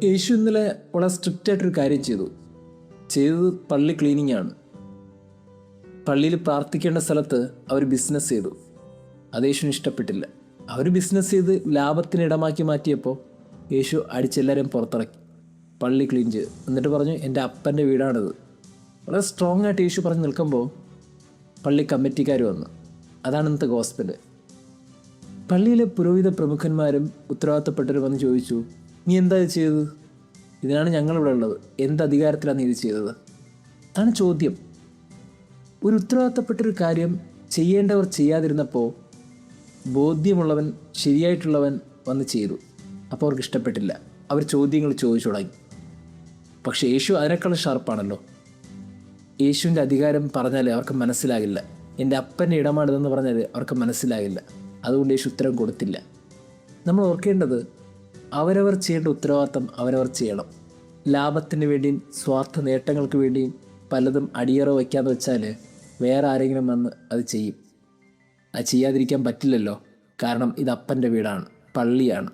യേശു ഇന്നലെ വളരെ സ്ട്രിക്റ്റ് ആയിട്ടൊരു കാര്യം ചെയ്തത് പള്ളി ക്ലീനിങ് ആണ്. പള്ളിയിൽ പ്രാർത്ഥിക്കേണ്ട സ്ഥലത്ത് അവർ ബിസിനസ് ചെയ്തു. അത് യേശുവിന് ഇഷ്ടപ്പെട്ടില്ല. അവർ ബിസിനസ് ചെയ്ത് ലാഭത്തിന് ഇടമാക്കി മാറ്റിയപ്പോൾ യേശു അടിച്ചെല്ലാവരും പുറത്തിറക്കി, പള്ളി ക്ലീൻ ചെയ്ത്. എന്നിട്ട് പറഞ്ഞു, എൻ്റെ അപ്പൻ്റെ വീടാണിത്. വളരെ സ്ട്രോങ് ആയിട്ട് യേശു പറഞ്ഞ് നിൽക്കുമ്പോൾ പള്ളി കമ്മിറ്റിക്കാർ വന്നു. അതാണ് ഇന്നത്തെ ഗോസ്പല്. പള്ളിയിലെ പുരോഹിത പ്രമുഖന്മാരും ഉത്തരവാദിത്തപ്പെട്ടവരും വന്ന് ചോദിച്ചു, നീ എന്താ ഇത് ചെയ്തത്? ഇതിനാണ് ഞങ്ങളിവിടെ ഉള്ളത്, എന്ത് അധികാരത്തിലാണ് നീ ഇത് ചെയ്തത്? അതാണ് ചോദ്യം. ഒരു ഉത്തരവാദിത്തപ്പെട്ടൊരു കാര്യം ചെയ്യേണ്ടവർ ചെയ്യാതിരുന്നപ്പോൾ ബോധ്യമുള്ളവൻ, ശരിയായിട്ടുള്ളവൻ വന്ന് ചെയ്തു. അപ്പോൾ അവർക്ക് ഇഷ്ടപ്പെട്ടില്ല. അവർ ചോദ്യങ്ങൾ ചോദിച്ചു തുടങ്ങി. പക്ഷേ യേശു അതിനേക്കാളും ഷാർപ്പാണല്ലോ. യേശുവിൻ്റെ അധികാരം പറഞ്ഞാൽ അവർക്ക് മനസ്സിലാകില്ല. എൻ്റെ അപ്പൻ്റെ ഇടമാണിതെന്ന് പറഞ്ഞാൽ അവർക്ക് മനസ്സിലാകില്ല. അതുകൊണ്ട് യേശു ഉത്തരം കൊടുത്തില്ല. നമ്മൾ ഓർക്കേണ്ടത്, അവരവർ ചെയ്യേണ്ട ഉത്തരവാദിത്തം അവരവർ ചെയ്യണം. ലാഭത്തിന് വേണ്ടിയും സ്വാർത്ഥ നേട്ടങ്ങൾക്ക് വേണ്ടിയും പലതും അടിയറ വയ്ക്കാന്ന് വെച്ചാൽ വേറെ ആരെങ്കിലും വന്ന് അത് ചെയ്യും. അത് ചെയ്യാതിരിക്കാൻ പറ്റില്ലല്ലോ. കാരണം ഇത് അപ്പൻ്റെ വീടാണ്, പള്ളിയാണ്.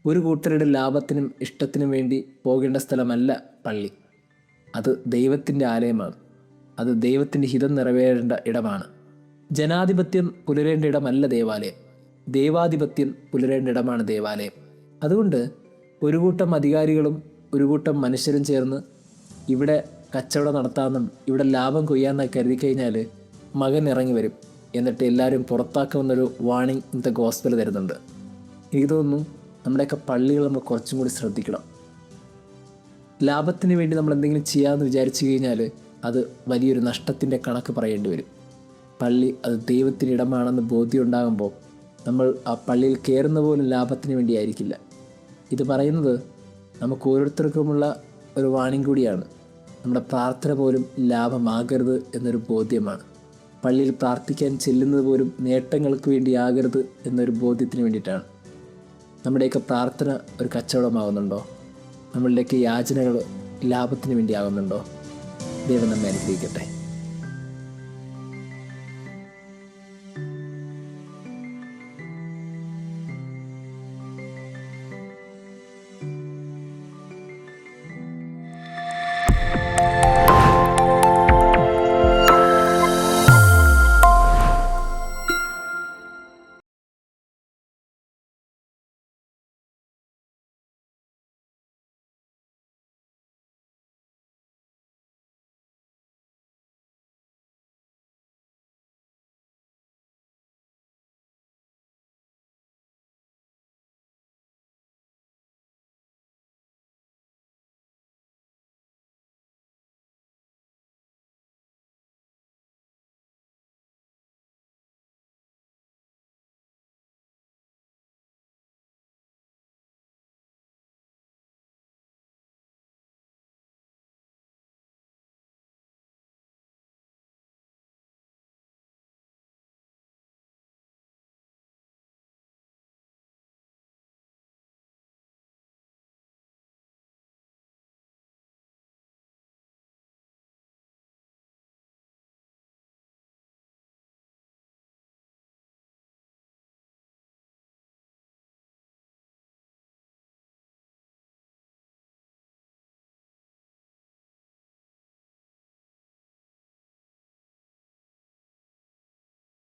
ഒരു കൂട്ടരുടെ ലാഭത്തിനും ഇഷ്ടത്തിനും വേണ്ടി പോകേണ്ട സ്ഥലമല്ല പള്ളി. അത് ദൈവത്തിൻ്റെ ആലയമാണ്. അത് ദൈവത്തിൻ്റെ ഹിതം നിറവേറേണ്ട ഇടമാണ്. ജനാധിപത്യം പുലരേണ്ട ഇടമല്ല ദേവാലയം. ദൈവാധിപത്യം പുലരേണ്ട ഇടമാണ് ദേവാലയം. അതുകൊണ്ട് ഒരു കൂട്ടം അധികാരികളും ഒരു കൂട്ടം മനുഷ്യരും ചേർന്ന് ഇവിടെ കച്ചവടം നടത്താമെന്നും ഇവിടെ ലാഭം കൊയ്യാമെന്നൊക്കെ കരുതി കഴിഞ്ഞാൽ മകൻ ഇറങ്ങി വരും. എന്നിട്ട് എല്ലാവരും പുറത്താക്കുമെന്നൊരു വാണിംഗ് ഇന്നത്തെ ഗോസ്പൽ തരുന്നുണ്ട്. എനിക്ക് തോന്നുന്നു നമ്മുടെയൊക്കെ പള്ളികൾ നമ്മൾ കുറച്ചും കൂടി ശ്രദ്ധിക്കണം. ലാഭത്തിന് വേണ്ടി നമ്മൾ എന്തെങ്കിലും ചെയ്യാമെന്ന് വിചാരിച്ചു കഴിഞ്ഞാൽ അത് വലിയൊരു നഷ്ടത്തിൻ്റെ കണക്ക് പറയേണ്ടി വരും. പള്ളി അത് ദൈവത്തിന് ഇടമാണെന്ന് ബോധ്യം ഉണ്ടാകുമ്പോൾ നമ്മൾ ആ പള്ളിയിൽ കയറുന്ന പോലും ലാഭത്തിന് വേണ്ടിയായിരിക്കില്ല. ഇത് പറയുന്നത് നമുക്ക് ഓരോരുത്തർക്കുമുള്ള ഒരു വാണിംഗ് കൂടിയാണ്. നമ്മുടെ പ്രാർത്ഥന പോലും ലാഭമാകരുത് എന്നൊരു ബോധ്യമാണ്. പള്ളിയിൽ പ്രാർത്ഥിക്കാൻ ചെല്ലുന്നത് പോലും നേട്ടങ്ങൾക്ക് വേണ്ടിയാകരുത് എന്നൊരു ബോധ്യത്തിന് വേണ്ടിയിട്ടാണ്. നമ്മുടെയൊക്കെ പ്രാർത്ഥന ഒരു കച്ചവടമാകുന്നുണ്ടോ? നമ്മളുടെയൊക്കെ യാചനകൾ ലാഭത്തിന് വേണ്ടിയാകുന്നുണ്ടോ? ദൈവം നമ്മെ അനുഗ്രഹിക്കട്ടെ.